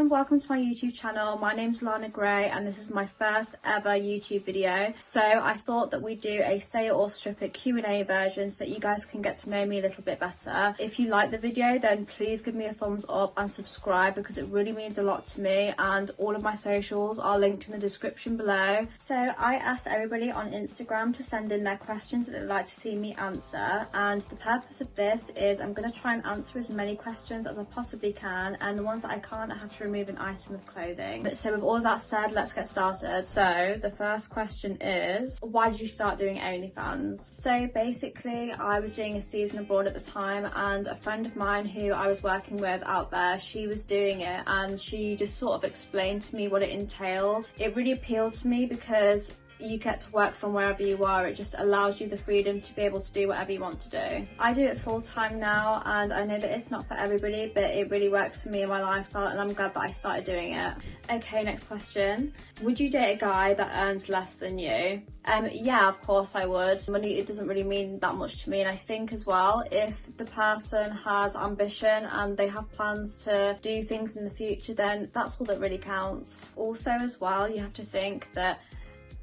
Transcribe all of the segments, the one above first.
and welcome to my YouTube channel. My name's Lana and this is my first ever YouTube video. So I thought that we'd do a say it or strip it Q&A version so that you guys can get to know me a little bit better. If you like the video, then please give me a thumbs up and subscribe because it really means a lot to me, and all of my socials are linked in the description below. So I asked everybody on Instagram to send in their questions that they'd like to see me answer, and the purpose of this is I'm going to try and answer as many questions as I possibly can, and the ones that I can't, I have to remove an item of clothing. So with all of that said, let's get started. So the first question is, why did you start doing OnlyFans? So basically I was doing a season abroad at the time, and a friend of mine who I was working with out there, she was doing it, and she just sort of explained to me what it entailed. It really appealed to me because you get to work from wherever you are. It just allows you the freedom to be able to do whatever you want to do. I do it full time now, and I know that it's not for everybody, but it really works for me and my lifestyle, and I'm glad that I started doing it. Okay, next question. Would you date a guy that earns less than you? Yeah, of course I would. Money, it doesn't really mean that much to me, and I think as well, if the person has ambition and they have plans to do things in the future, then that's all that really counts. Also as well, you have to think that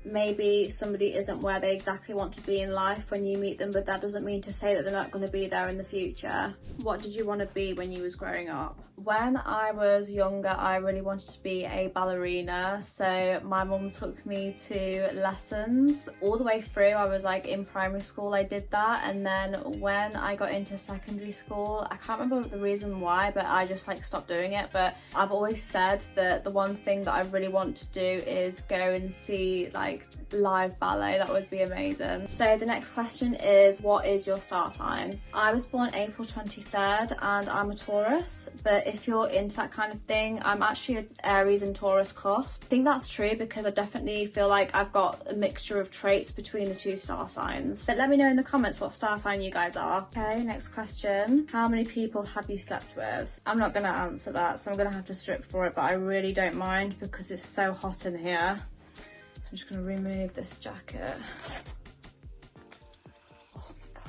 maybe somebody isn't where they exactly want to be in life when you meet them, but that doesn't mean to say that they're not going to be there in the future. What did you want to be when you was growing up? When I was younger, I really wanted to be a ballerina, so my mum took me to lessons all the way through. I was like in primary school I did that, and then when I got into secondary school, I can't remember the reason why, but I just like stopped doing it. But I've always said that the one thing that I really want to do is go and see like live ballet. That would be amazing. So the next question is, what is your star sign? I was born April 23rd and I'm a Taurus, but if you're into that kind of thing, I'm actually an Aries and Taurus cusp. I think that's true because I definitely feel like I've got a mixture of traits between the two star signs. But let me know in the comments what star sign you guys are. Okay, next question. How many people have you slept with? I'm not gonna answer that, so I'm gonna have to strip for it, but I really don't mind because it's so hot in here. I'm just going to remove this jacket. Oh my god.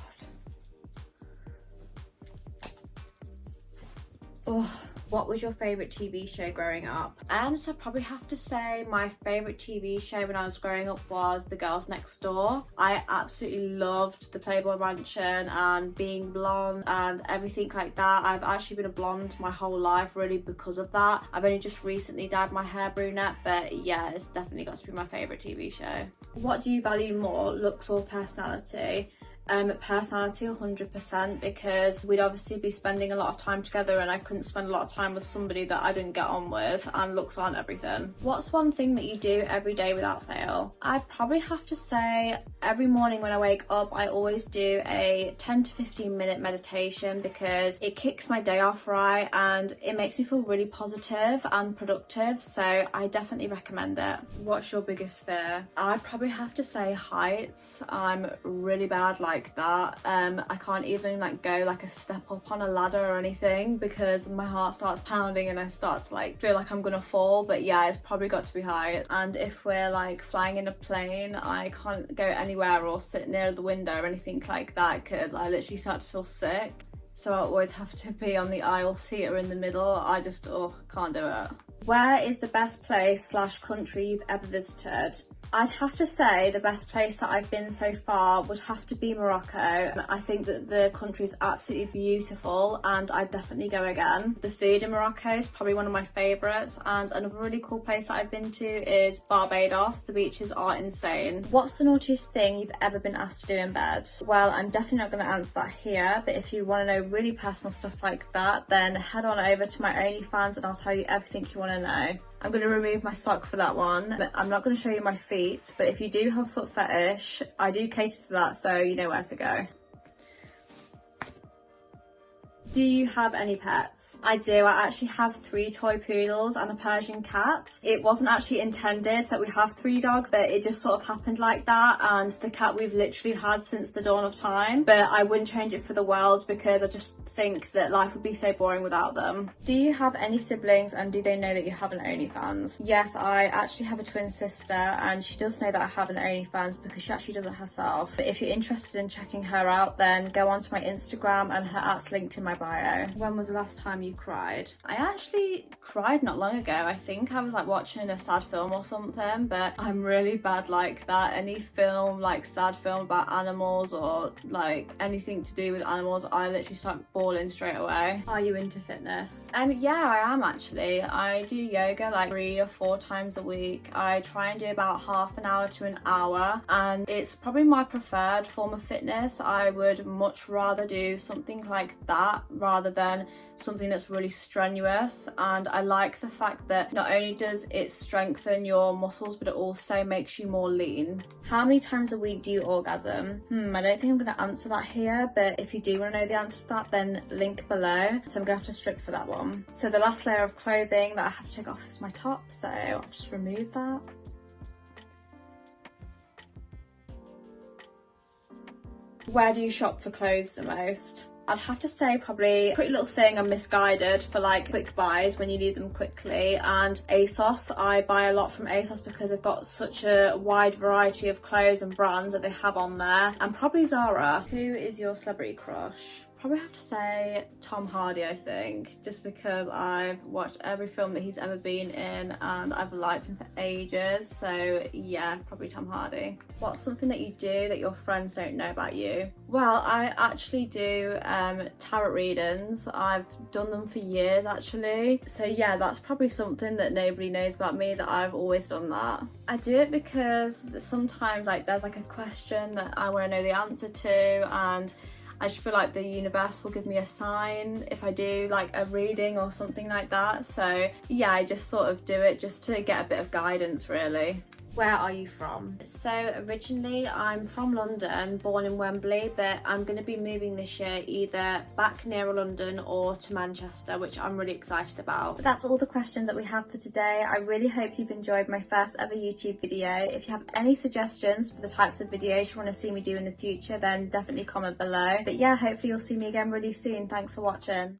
Oh, what was your favourite TV show growing up? So I'd probably have to say my favourite TV show when I was growing up was The Girls Next Door. I absolutely loved the Playboy Mansion and being blonde and everything like that. I've actually been a blonde my whole life really because of that. I've only just recently dyed my hair brunette, but yeah, it's definitely got to be my favourite TV show. What do you value more, looks or personality? Personality 100%, because we'd obviously be spending a lot of time together and I couldn't spend a lot of time with somebody that I didn't get on with, and looks aren't everything. What's one thing that you do every day without fail? I'd probably have to say every morning when I wake up I always do a 10 to 15 minute meditation because it kicks my day off right and it makes me feel really positive and productive, so I definitely recommend it. What's your biggest fear? I'd probably have to say heights. I'm really bad like that. I can't even like go like a step up on a ladder or anything because my heart starts pounding and I start to like feel like I'm gonna fall. But yeah, it's probably got to be height. And if we're like flying in a plane, I can't go anywhere or sit near the window or anything like that because I literally start to feel sick. So I always have to be on the aisle seat or in the middle. I just can't do it. Where is the best place / country you've ever visited? I'd have to say the best place that I've been so far would have to be Morocco. I think that the country is absolutely beautiful and I'd definitely go again. The food in Morocco is probably one of my favourites, and another really cool place that I've been to is Barbados. The beaches are insane. What's the naughtiest thing you've ever been asked to do in bed? Well, I'm definitely not going to answer that here, but if you want to know really personal stuff like that, then head on over to my OnlyFans and I'll tell you everything you want to know. I'm going to remove my sock for that one, but I'm not going to show you my feet, but if you do have foot fetish, I do cater to that, so you know where to go. Do you have any pets? I do. I actually have 3 toy poodles and a Persian cat. It wasn't actually intended that we have 3 dogs, but it just sort of happened like that, and the cat we've literally had since the dawn of time, but I wouldn't change it for the world because I just think that life would be so boring without them. Do you have any siblings and do they know that you have an OnlyFans? Yes, I actually have a twin sister and she does know that I have an OnlyFans because she actually does it herself. But if you're interested in checking her out, then go onto my Instagram and her at's linked in my bio. bio. When was the last time you cried? I actually cried not long ago. I think I was like watching a sad film or something, but I'm really bad like that. Any film, like sad film about animals or like anything to do with animals, I literally start bawling straight away. Are you into fitness? Yeah, I am actually. I do yoga like 3 or 4 times a week. I try and do about half an hour to an hour, and it's probably my preferred form of fitness. I would much rather do something like that rather than something that's really strenuous. And I like the fact that not only does it strengthen your muscles, but it also makes you more lean. How many times a week do you orgasm? I don't think I'm going to answer that here, but if you do want to know the answer to that, then link below. So I'm going to have to strip for that one. So the last layer of clothing that I have to take off is my top, so I'll just remove that. Where do you shop for clothes the most? I'd have to say probably Pretty Little Thing and Misguided for like quick buys when you need them quickly, and ASOS. I buy a lot from ASOS because they've got such a wide variety of clothes and brands that they have on there. And probably Zara. Who is your celebrity crush? Probably have to say Tom Hardy, I think, just because I've watched every film that he's ever been in and I've liked him for ages. So yeah, probably Tom Hardy. What's something that you do that your friends don't know about you? Well, I actually do tarot readings. I've done them for years actually. So yeah, that's probably something that nobody knows about me, that I've always done that. I do it because sometimes like there's like a question that I want to know the answer to, and I just feel like the universe will give me a sign if I do like a reading or something like that. So yeah, I just sort of do it just to get a bit of guidance really. Where are you from? So originally I'm from London, born in Wembley, but I'm going to be moving this year either back nearer London or to Manchester, which I'm really excited about. But that's all the questions that we have for today. I really hope you've enjoyed my first ever YouTube video. If you have any suggestions for the types of videos you want to see me do in the future, then definitely comment below. But yeah, hopefully you'll see me again really soon. Thanks for watching.